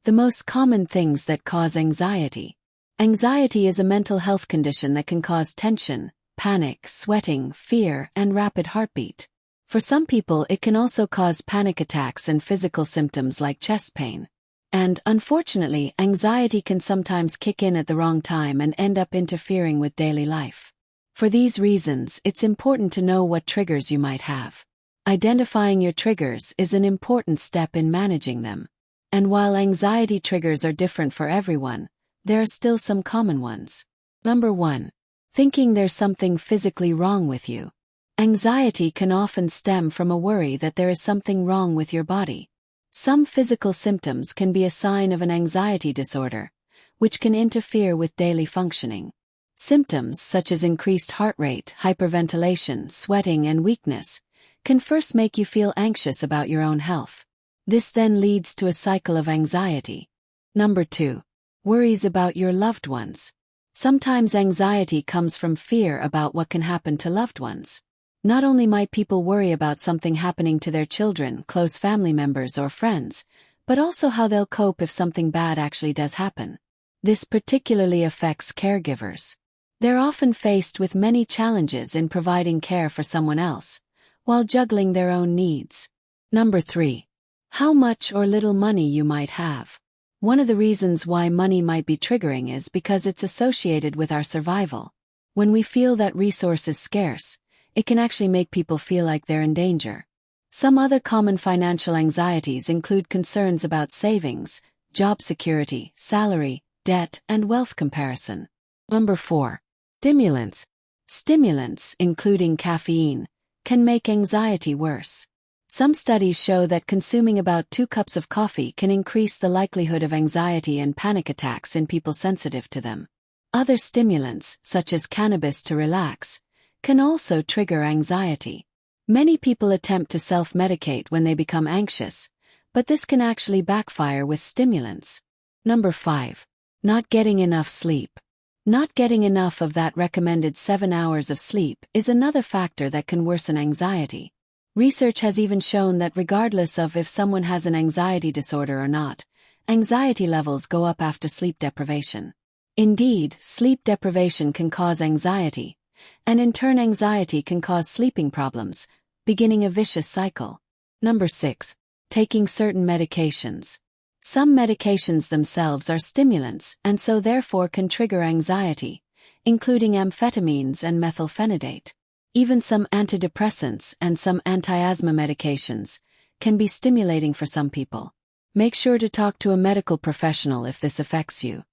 The most common things that cause anxiety. Anxiety is a mental health condition that can cause tension, panic, sweating, fear, and rapid heartbeat. For some people, it can also cause panic attacks and physical symptoms like chest pain. And, unfortunately, anxiety can sometimes kick in at the wrong time and end up interfering with daily life. For these reasons, it's important to know what triggers you might have. Identifying your triggers is an important step in managing them. And while anxiety triggers are different for everyone, there are still some common ones. Number 1. Thinking there's something physically wrong with you. Anxiety can often stem from a worry that there is something wrong with your body. Some physical symptoms can be a sign of an anxiety disorder, which can interfere with daily functioning. Symptoms such as increased heart rate, hyperventilation, sweating, and weakness can first make you feel anxious about your own health. This then leads to a cycle of anxiety. Number 2. Worries about your loved ones. Sometimes anxiety comes from fear about what can happen to loved ones. Not only might people worry about something happening to their children, close family members, or friends, but also how they'll cope if something bad actually does happen. This particularly affects caregivers. They're often faced with many challenges in providing care for someone else, while juggling their own needs. Number 3. How much or little money you might have. One of the reasons why money might be triggering is because it's associated with our survival. When we feel that resource is scarce, it can actually make people feel like they're in danger. Some other common financial anxieties include concerns about savings, job security, salary, debt, and wealth comparison. Number 4. Stimulants. Stimulants, including caffeine, can make anxiety worse. Some studies show that consuming about 2 cups of coffee can increase the likelihood of anxiety and panic attacks in people sensitive to them. Other stimulants, such as cannabis to relax, can also trigger anxiety. Many people attempt to self-medicate when they become anxious, but this can actually backfire with stimulants. Number 5. Not getting enough sleep. Not getting enough of that recommended 7 hours of sleep is another factor that can worsen anxiety. Research has even shown that regardless of if someone has an anxiety disorder or not, anxiety levels go up after sleep deprivation. Indeed, sleep deprivation can cause anxiety, and in turn anxiety can cause sleeping problems, beginning a vicious cycle. Number 6. Taking certain medications. Some medications themselves are stimulants and so therefore can trigger anxiety, including amphetamines and methylphenidate. Even some antidepressants and some anti-asthma medications can be stimulating for some people. Make sure to talk to a medical professional if this affects you.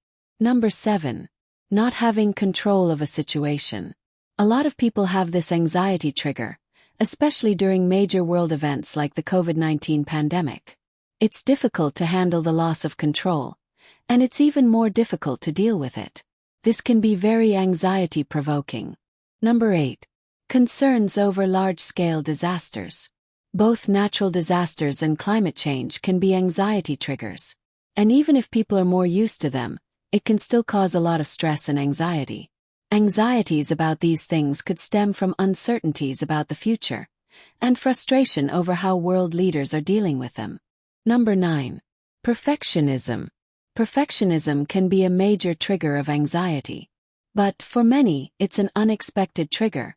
Number 7. Not having control of a situation. A lot of people have this anxiety trigger, especially during major world events like the COVID-19 pandemic. It's difficult to handle the loss of control, and it's even more difficult to deal with it. This can be very anxiety-provoking. Number 8. Concerns over large-scale disasters. Both natural disasters and climate change can be anxiety triggers. And even if people are more used to them, it can still cause a lot of stress and anxiety. Anxieties about these things could stem from uncertainties about the future, and frustration over how world leaders are dealing with them. Number 9. Perfectionism. Perfectionism can be a major trigger of anxiety. But, for many, it's an unexpected trigger,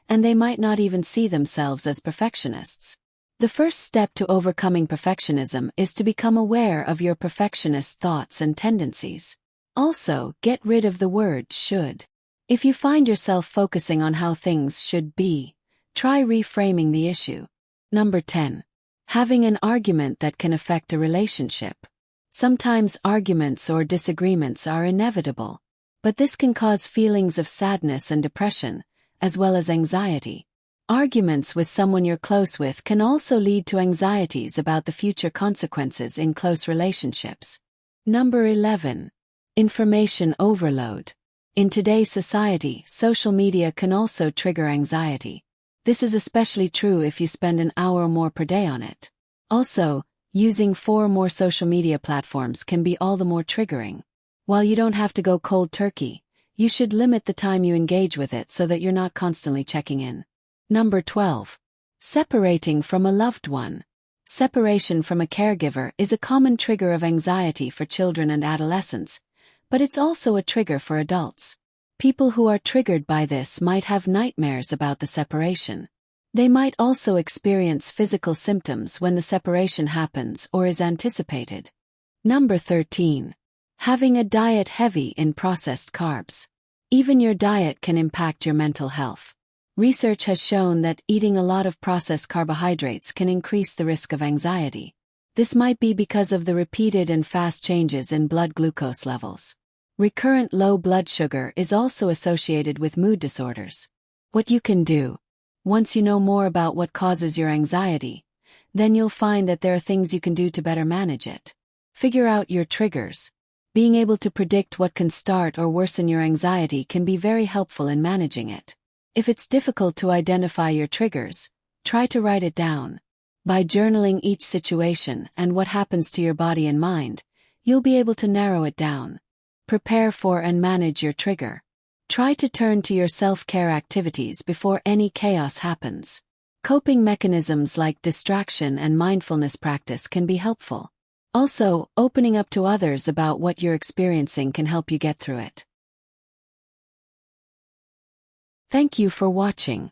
and they might not even see themselves as perfectionists. The first step to overcoming perfectionism is to become aware of your perfectionist thoughts and tendencies. Also, get rid of the word should. If you find yourself focusing on how things should be, try reframing the issue. Number 10. Having an argument that can affect a relationship. Sometimes arguments or disagreements are inevitable, but this can cause feelings of sadness and depression, as well as anxiety. Arguments with someone you're close with can also lead to anxieties about the future consequences in close relationships. Number 11. Information overload. In today's society, social media can also trigger anxiety. This is especially true if you spend an hour or more per day on it. Also, using 4 or more social media platforms can be all the more triggering. While you don't have to go cold turkey, you should limit the time you engage with it so that you're not constantly checking in. Number 12. Separating from a loved one. Separation from a caregiver is a common trigger of anxiety for children and adolescents, but it's also a trigger for adults. People who are triggered by this might have nightmares about the separation. They might also experience physical symptoms when the separation happens or is anticipated. Number 13. Having a diet heavy in processed carbs. Even your diet can impact your mental health. Research has shown that eating a lot of processed carbohydrates can increase the risk of anxiety. This might be because of the repeated and fast changes in blood glucose levels. Recurrent low blood sugar is also associated with mood disorders. What you can do. Once you know more about what causes your anxiety, then you'll find that there are things you can do to better manage it. Figure out your triggers. Being able to predict what can start or worsen your anxiety can be very helpful in managing it. If it's difficult to identify your triggers, try to write it down. By journaling each situation and what happens to your body and mind, you'll be able to narrow it down. Prepare for and manage your trigger. Try to turn to your self-care activities before any chaos happens. Coping mechanisms like distraction and mindfulness practice can be helpful. Also, opening up to others about what you're experiencing can help you get through it. Thank you for watching.